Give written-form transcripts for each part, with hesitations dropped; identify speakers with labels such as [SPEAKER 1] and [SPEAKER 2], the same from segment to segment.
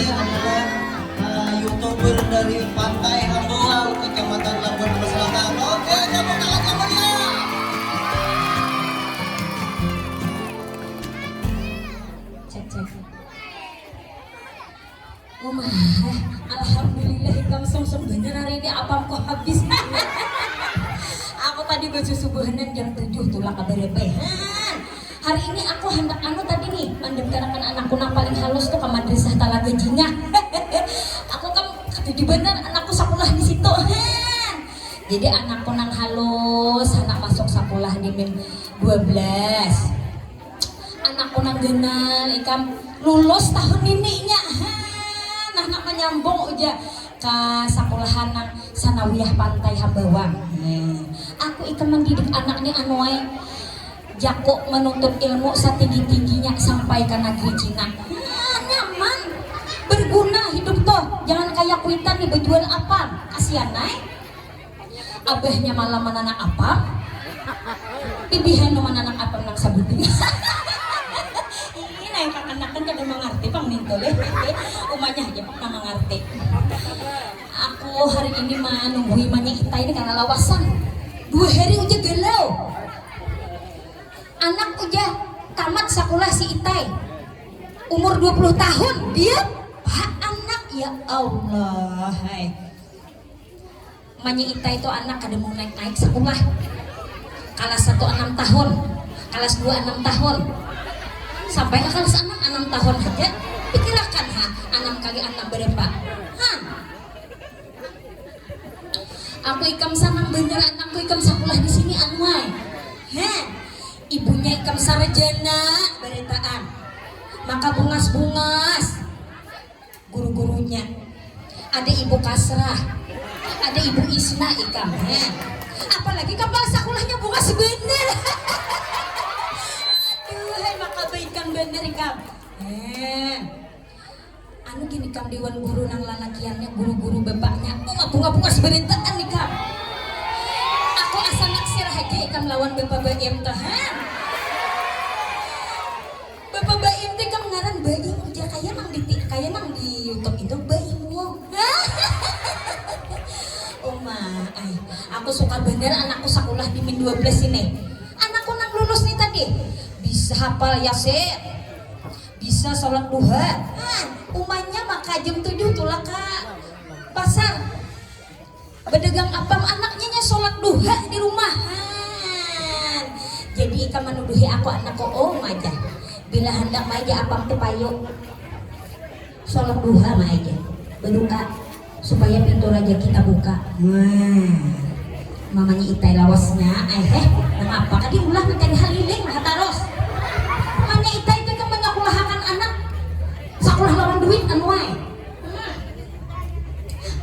[SPEAKER 1] adalah YouTuber dari Pantai Hamboang, Kecamatan Labuan Selatan. Oke, tepuk tangan yang meriah.
[SPEAKER 2] Cek cek. Oh mah, alhamdulillah ikam song bener hari ini apa kok habis. Aku tadi baju subuhanan jam 7 tuh lah kabarebehan. Hari ini aku hendak tadi nih mendaftarkan anakku yang paling halus tuh ke madrasah Talaga Jingah. Aku kan jadi bener anakku sekolah di situ. Jadi anakku nang halus, anak masuk sekolah di min 12. Anakku nang genal ikam lulus tahun ini nya. Nah nak menyambung aja ke sekolahan nang Sanawiyah Pantai Hamboang. Aku ikam mendidik anaknya anuai jago menuntut ilmu setinggi-tingginya sampai ke negeri Cina. Nyaman, berguna hidup toh. Jangan kayak kuitan nih berjual apa? Kasihan naik. Abahnya malah menanak apa? Pibihan menanak apa nang sabuti. Ini naik kakak-kakak kada mengerti pang nintole. Umanya aja pang mengerti. Aku hari ini mah nungguin manya kita ini karena lawasan. 2 hari udah galau. Anak udah tamat sekolah si Itai umur 20 tahun dia pak anak ya Allah hai. Manya Itai itu anak kada mau naik sekolah kelas 1 6 tahun kelas 2 6 tahun sampai ke kelas 6 tahun aja pikirkan ha 6 kali 6 berapa aku ikam sanang bener anakku ikam sekolah di sini anuai ibunya ikam sarjana beritaan maka bungas-bungas guru-gurunya ada ibu Kasrah ada ibu Isna ikam apalagi kapal sekolahnya bungas bener. Aduh hai maka baikkan bener ikam anu gini kam dewan guru nang lalakiannya guru-guru bapaknya bunga-bungas beritaan ikam aku asal naksir aja ikam lawan bapak Baim tahan bapak Baim teh kam ngaran Baim udah kayak nang di YouTube itu Baim wong. Oh ma, aku suka bener anakku sekolah di min 12 ini anakku nang lulus nih tadi bisa hafal Yasin bisa sholat duha umanya maka jam 7 tulah ke pasar berdagang apa anaknya sholat duha di rumah jadi ika menuduhi aku anakku aja bila hendak aja apa tuh payu sholat duha aja berdoa supaya pintu raja kita buka mamanya Itai lawasnya mengapa kan diulah mencari haliling terus mamanya Itai itu kan menyekolahkan anak sekolah lawan duit anuai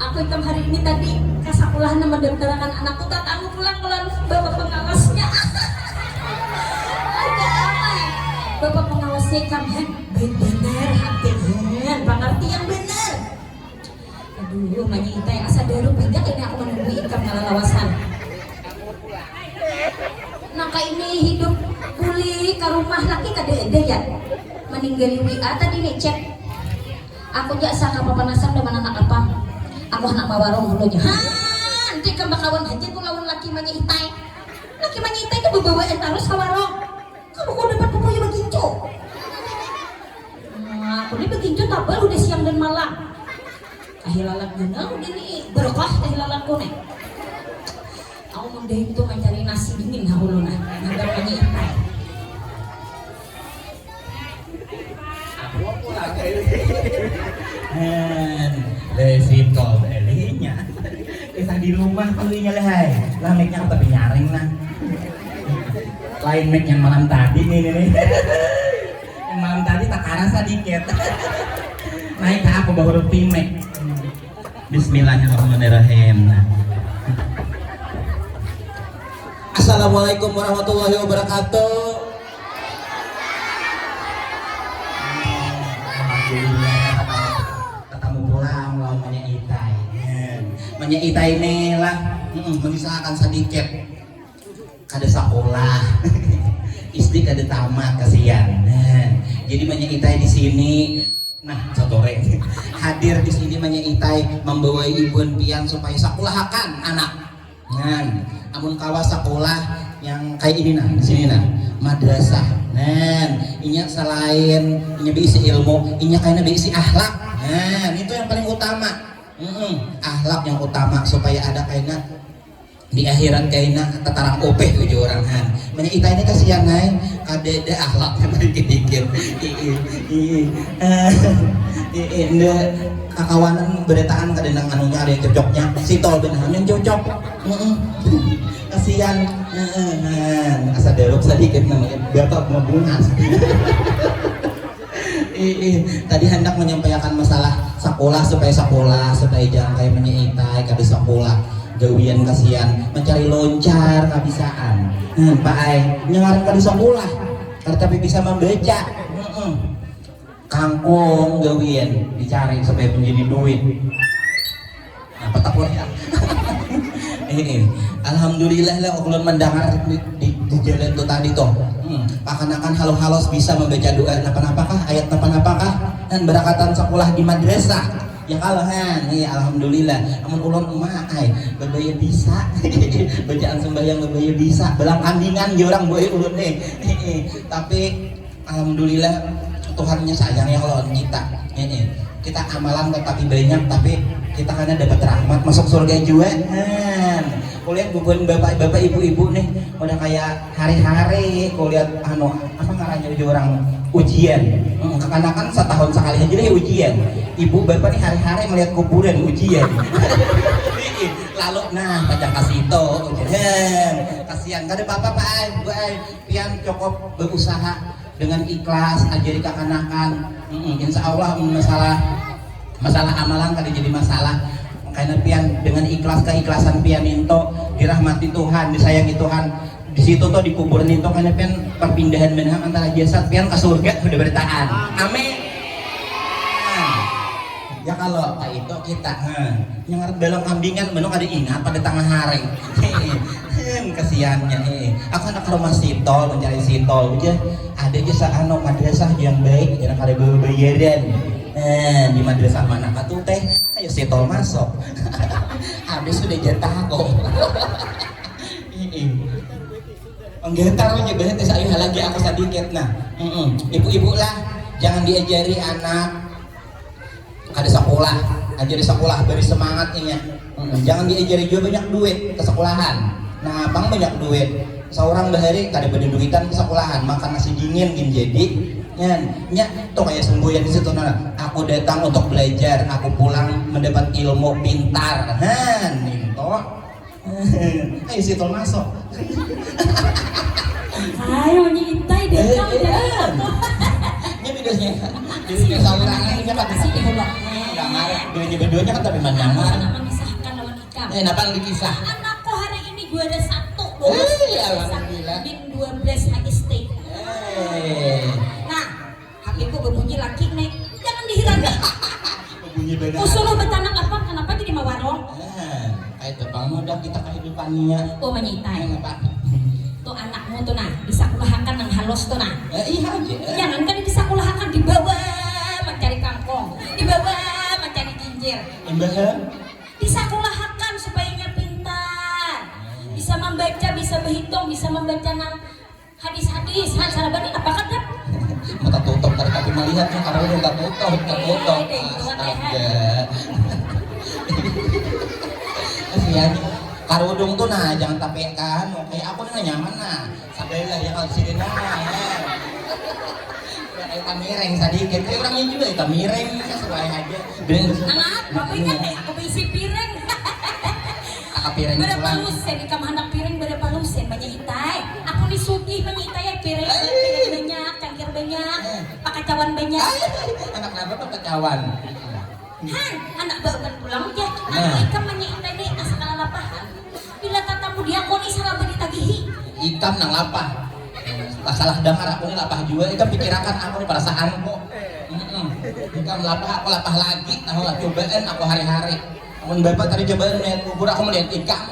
[SPEAKER 2] aku ikam hari ini tadi ke sekolah mendaftarkan anakku tatamu pulang melalui bapak pengawasnya. Ada amai bapak pengawasnya ikam bener hati pengerti yang bener. Aduh manya Itai asa daru banyak ini aku menunggu ikam ngalawasan naka ini hidup pulih ke rumah laki kada ya meninggali WA tadi nih cek aku jasa kapapanasan dengan anak apa aku anak bawarong dulu aja nanti kan bakawan aja tuh lawan laki manya Itai itu bebawaan terus ke warung kamu kok dapat pupuknya begincu aku ini begincu tabel udah siang dan malam ahilalat genal udah nih berkah ahilalatku nih aku mending itu mencari nasi dingin hahulu nah ngadap manya Itai
[SPEAKER 3] Lesito elinya kisah di rumah kulinya lehai lah make-nya tapi nyaring lah lain make yang malam tadi nih yang malam tadi tak karang sedikit naik ke aku baru make Bismillahirrahmanirrahim.
[SPEAKER 1] Assalamualaikum warahmatullahi wabarakatuh.
[SPEAKER 3] Ketemu pulang lawan Manya Itai. Manya Itai ini lah mengisahkan sedikit kada sekolah istri kada tamat kasihan jadi Manya Itai di sini Nah, sotore hadir di sini menyeitai membawa ibuan pian supaya sakulahakan anak. Nah, amun kawas sekolah yang kayak ini nah, di sini nah, madrasah. Nah, inya selain inya berisi ilmu, inya kayaknya berisi akhlak. Nah, itu yang paling utama. Akhlak yang utama supaya ada kayaknya di akhirat kayaknya tetarang opeh tujuh orang han. Menyeitai ini kasihan naik kadeda akhlaknya dikit-dikit. Kakawanan beretaan kadang anunya ada yang cocoknya si tol benar yang cocok. Kasihan asa deruk sedikit namanya bapak ngebunas. Tadi hendak menyampaikan masalah sekolah supaya jangan kayak menyeitai kada sekolah gawian kasihan mencari loncar kabisaan. Pak Ai nyengaran kada sekolah tapi bisa membaca. Kangkung gawian dicari supaya menjadi duit. Apa tak boleh ya? Alhamdulillah lah ulun mendengar di jalan tuh tadi toh. Akan halos bisa membaca doa napa-napakah ayat napa-napakah dan berakatan sekolah di madrasah. Ya kalahan, ya alhamdulillah. Amun ulun emak ai bebaya bisa. Bacaan sembahyang bebaya bisa. Belang kambingan ge urang boy ulun Tapi alhamdulillah Tuhannya sayang ya kalau kita. Kita amalan tetapi banyak tapi kita karena dapat rahmat masuk surga juga. Kulihat bukan bapak ibu-ibu nih udah kayak hari-hari kulihat apa ngarannya orang ujian. Kekanakan setahun sekali aja deh ujian. Ibu bapak nih hari-hari melihat kuburan ujian. Lalu nah baca kasih itu ujian. Kasihan kada apa-apa Pak Ai, Bu Ai, pian cukup berusaha dengan ikhlas ajari kekanakan. Insya Allah masalah amalan kada jadi masalah. Karena pian dengan keikhlasan pian itu dirahmati Tuhan, disayangi Tuhan. Di situ tuh di kuburan itu karena pian perpindahan benang antara jasad pian ke surga udah bertahan. Amin. Ya kalau pak itu kita yang dalam kambingan menung ada ingat pada tengah hari. Kasihannya aku anak rumah sitol mencari sitol aja ada aja madrasah yang baik yang ada bayaran. Di madrasah mana tuh teh ayo sitol masuk. Habis sudah jatah kok. Enggak taruhnya banget saya lagi aku sedikit nah. Ibu-ibu lah jangan diajari anak ada sekolah, ajari sekolah beri semangat ini. Jangan diajari juga banyak duit ke sekolahan. Nah, bang banyak duit. Seorang bahari kada beda duitan ke sekolahan, makan nasi dingin gini jadi. Nya tuh kayak semboyan di situ nah. Aku datang untuk belajar, aku pulang mendapat ilmu pintar. Itu. Ayo situ masuk.
[SPEAKER 2] Ayo nyitai deh kamu jangan.
[SPEAKER 3] Ini videonya. Jadi saurangannya kan di sini. Enggak marah. Dua-duanya kan tapi mandangan.
[SPEAKER 2] Anak memisahkan lawan ikam.
[SPEAKER 3] Kenapa dikisah?
[SPEAKER 2] Anakku hari ini gue ada satu lulus.
[SPEAKER 3] Alhamdulillah.
[SPEAKER 2] Din 12 HST. Nah, HPku berbunyi laki nih. Jangan dihiraukan.
[SPEAKER 3] Berbunyi benar.
[SPEAKER 2] Usul betanak apa? Kenapa jadi mawarong?
[SPEAKER 3] Kayak tebang modal kita kehidupannya.
[SPEAKER 2] Oh menyitai.
[SPEAKER 3] Apa?
[SPEAKER 2] Tuh anakmu tuh nah disakulahkan yang halus tuh nah.
[SPEAKER 3] Iya aja.
[SPEAKER 2] Jangan kan disakulahkan di bawah mencari kangkung, di bawah mencari jinjir. Disakulahkan supaya nya pintar, bisa membaca, bisa berhitung, bisa membaca nang hadis-hadis. Sarabani apa kata?
[SPEAKER 3] Mata tutup tapi melihatnya karena udah tak tutup. Astaga. Kasihan. Karudung tuh nah jangan tapi kan kayak aku nih nyaman nah sabalah ya kalau sini nah kayak tamireng sedikit kayak orangnya juga ya tamireng sesuai aja
[SPEAKER 2] Anak, apa ingat aku berisi piring.
[SPEAKER 3] kakak piring
[SPEAKER 2] Berapa lusen di kamar anak piring berapa lusen banyak itai. Aku disugih banyak itai ya piring banyak, cangkir banyak, pakaian banyak.
[SPEAKER 3] anak kenapa pakaian
[SPEAKER 2] Anak baru kan pulang aja. Anak ikan banyak itai nih asal lapahan. Bila tatamu diakoni saraba ditagihi.
[SPEAKER 3] Ikan nang lapah. Salah dengar aku ini lapah juga. Ikan pikirakan aku ini perasaanku. Ikan lapah aku lapah lagi. Nah cobaan aku hari-hari. Amun bapak tadi cobaan melihat kubur aku melihat ikan.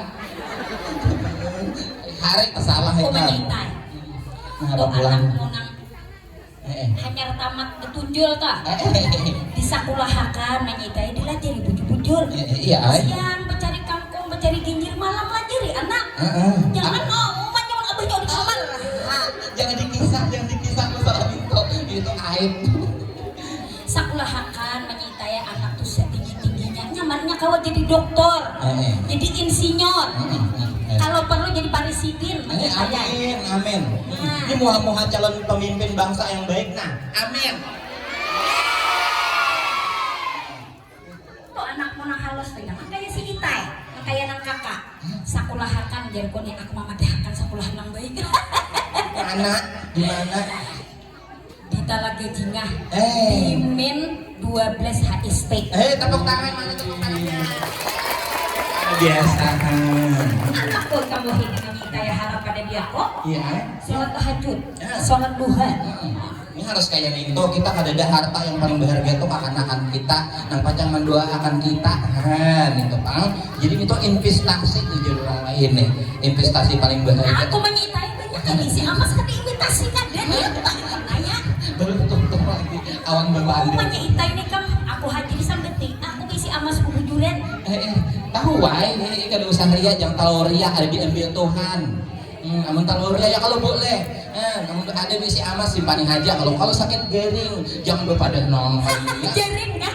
[SPEAKER 3] Hari kesalah
[SPEAKER 2] Oh
[SPEAKER 3] ikan.
[SPEAKER 2] menyitai.
[SPEAKER 3] Nah
[SPEAKER 2] Oh
[SPEAKER 3] pulang.
[SPEAKER 2] anakmu nang hanya tamat betunjul ta disakulahakan menyitai dilajari bujur-bujur
[SPEAKER 3] Iya ay.
[SPEAKER 2] siang mencari kangkung mencari ginjil malam lajari anak jangan mau manyawan abahnya di kamar
[SPEAKER 3] Jangan dikisah masalah itu aib.
[SPEAKER 2] sakulahakan menyitai anak tuh setinggi-tingginya nyamannya kalau jadi dokter jadi insinyur kalau perlu jadi presiden menyitai
[SPEAKER 3] Amin. Ini muha-muha calon pemimpin bangsa yang baik nah. Amin.
[SPEAKER 2] tuh anak mau nang halus tuh jangan kayak si Itai kayak nang kakak sakulahakan jadi kone aku mamadehakan sakulah nang baik
[SPEAKER 3] Di mana?
[SPEAKER 2] kita lagi jingah di min 12 HST
[SPEAKER 3] Tepuk tangan mana tepuk tangannya? Biasa.
[SPEAKER 2] anak kok kamu hidup kita ya harap pada dia kok
[SPEAKER 3] Iya.
[SPEAKER 2] sholat tahajud sholat duha
[SPEAKER 3] Ini harus kayak nih tuh kita ada harta yang paling berharga tuh akan kita yang panjang mendoakan kita gitu pang jadi itu investasi tujuan orang lain nih investasi paling berharga
[SPEAKER 2] aku menyitai banyak jadi si amas kan diimitasi kan dan dia nanya
[SPEAKER 3] betul lagi awan
[SPEAKER 2] aku
[SPEAKER 3] berbanding
[SPEAKER 2] menyitai nih kam aku haji di sambeting aku isi amas kubujuran
[SPEAKER 3] tahu wae ini kada usah ria jangan terlalu ria ada diambil Tuhan amun terlalu ria ya kalau boleh namun ada misi amas simpanin aja kalau sakit garing jangan berpada nong
[SPEAKER 2] jaring kan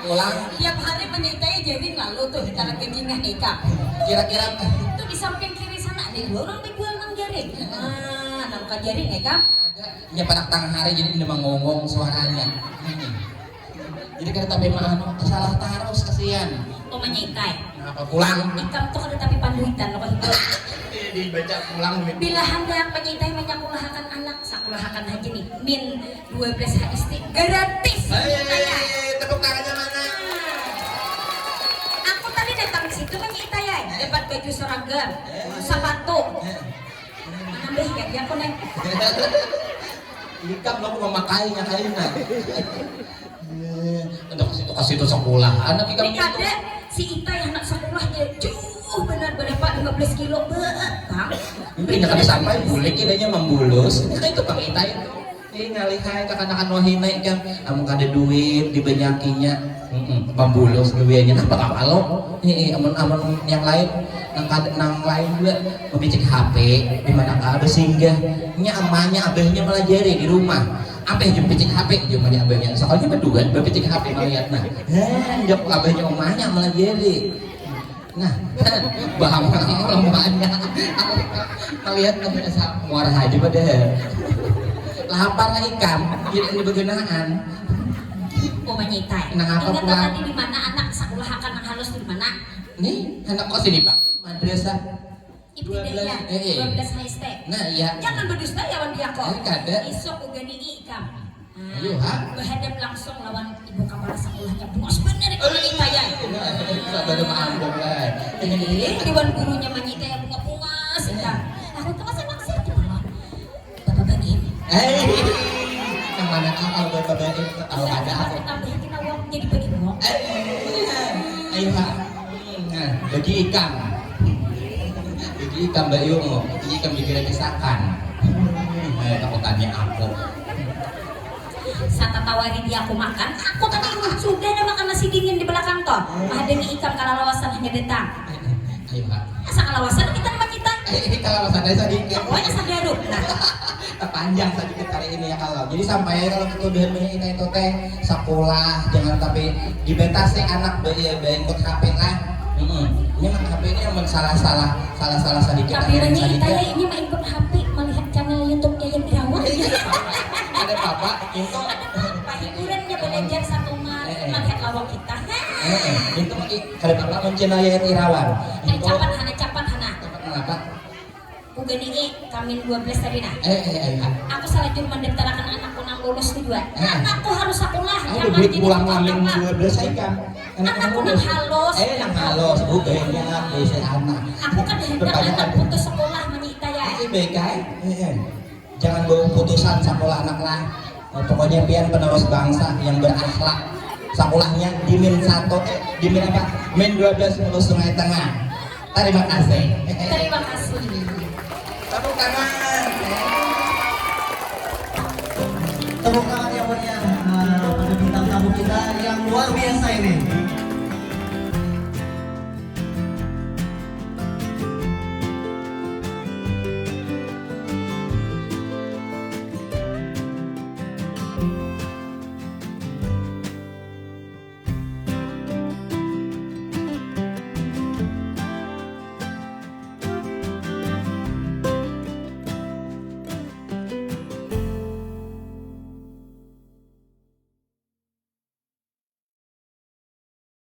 [SPEAKER 3] pulang
[SPEAKER 2] tiap hari menyitai jaring lalu tuh kita lagi jingah eka
[SPEAKER 3] kira-kira
[SPEAKER 2] itu di samping kiri sana ada dua orang dijual nang jaring nang ka jaring eka
[SPEAKER 3] nya panak tang hari jadi memang ngomong suaranya jadi kada tapi mah salah taros kasihan
[SPEAKER 2] tuh menyitai
[SPEAKER 3] apa pulang
[SPEAKER 2] ikam tuh kada tapi panduitan lo hidup
[SPEAKER 3] dibaca pulang
[SPEAKER 2] bila hendak menyitai menyakulahakan anak sakulahakan haji nih min 12 HST gratis
[SPEAKER 3] tepuk tangannya mana
[SPEAKER 2] aku tadi datang ke situ menyitai ya dapat baju seragam sepatu menambah ya dia aku neng
[SPEAKER 3] ikam lo memakainya kayaknya untuk kasih itu sekolah anak ikam
[SPEAKER 2] ini ada si Itai anak sekolahnya jauh benar berapa 15 kilo Kang
[SPEAKER 3] ini kada sampai bulik idanya membulus itu Bang Itai ini ngalihai kakanakan wahina kan amun kada duit dibanyakinya pembulus duitnya nah bakal kalau amun yang lain nang lain juga membicik HP di mana ka singgah nya amanya abahnya melajari di rumah ampe jeung picik HP jeung manya abahnya soalnya berdua bepicik HP melihatna jok abahnya omanya melajari nah bahang orang banyak melihat abahnya muara haji pada lapar ikam jadi ini bergunaan
[SPEAKER 2] menyitai
[SPEAKER 3] nang apa
[SPEAKER 2] ingat
[SPEAKER 3] pulang
[SPEAKER 2] tadi di mana anak sakulahakan nang halus di mana
[SPEAKER 3] nih anak kos ini Pak madrasah
[SPEAKER 2] ibu tidaknya 12 HST
[SPEAKER 3] nah iya
[SPEAKER 2] jangan berdusta ya wan dia kok
[SPEAKER 3] kada
[SPEAKER 2] isok ugani ikam
[SPEAKER 3] ayo ha
[SPEAKER 2] berhadap langsung lawan ibu kepala sekolahnya bos bener itu menyitai ya
[SPEAKER 3] sabar maambok lah
[SPEAKER 2] dewan gurunya menyitai bunga-bunga sedang aku tuh masih maksud bapak bagiin
[SPEAKER 3] yang mana kalau bapak baik kalau ada aku
[SPEAKER 2] tambahin kita uang jadi bagi uang
[SPEAKER 3] ayo ha bagi ikan Mbak Yungo ini ikan dikira kisakan aku tanya aku
[SPEAKER 2] Sata tawari dia aku makan aku tadi sudah ada makan nasi dingin di belakang toh mahademi ikan kalalawasan hanya datang
[SPEAKER 3] ayo ha
[SPEAKER 2] asa kalawasan kita sama kita
[SPEAKER 3] kalau sadar sedikit
[SPEAKER 2] pokoknya sadaruk nah
[SPEAKER 3] panjang sedikit kali ini ya jadi sampai kalau ketuduhan kita itu teh sekolah jangan tapi dibatasi anak ikut HP lah ini mah HP ini yang salah sedikit
[SPEAKER 2] tapi ini saya ini mah ikut HP melihat channel YouTube Yayan Irawan
[SPEAKER 3] ada bapak itu
[SPEAKER 2] ada hiburannya belajar satu malam melihat lawak kita
[SPEAKER 3] itu kalau bapak mencintai Yayan Irawan
[SPEAKER 2] capan hana
[SPEAKER 3] kenapa
[SPEAKER 2] ugani kamin 12 tadi nah
[SPEAKER 3] ayo
[SPEAKER 2] aku salah jur mendaftarkan anakku nang lulus kedua anakku harus sekolah jangan
[SPEAKER 3] duit
[SPEAKER 2] jadi
[SPEAKER 3] pulang ngamin 12 saya kan
[SPEAKER 2] anakku nang halus
[SPEAKER 3] nang halus uganya bisa anak
[SPEAKER 2] aku kan hendak anak putus sekolah menyita ya
[SPEAKER 3] baik jangan bawa putusan sekolah anak lah pokoknya pian penerus bangsa yang berakhlak sekolahnya di min 1 di min apa min 12 lulus Sungai Tengah terima kasih
[SPEAKER 2] terima kasih
[SPEAKER 3] tepuk tangan
[SPEAKER 1] tepuk tangan yang meriah pada bintang tamu kita yang luar biasa ini.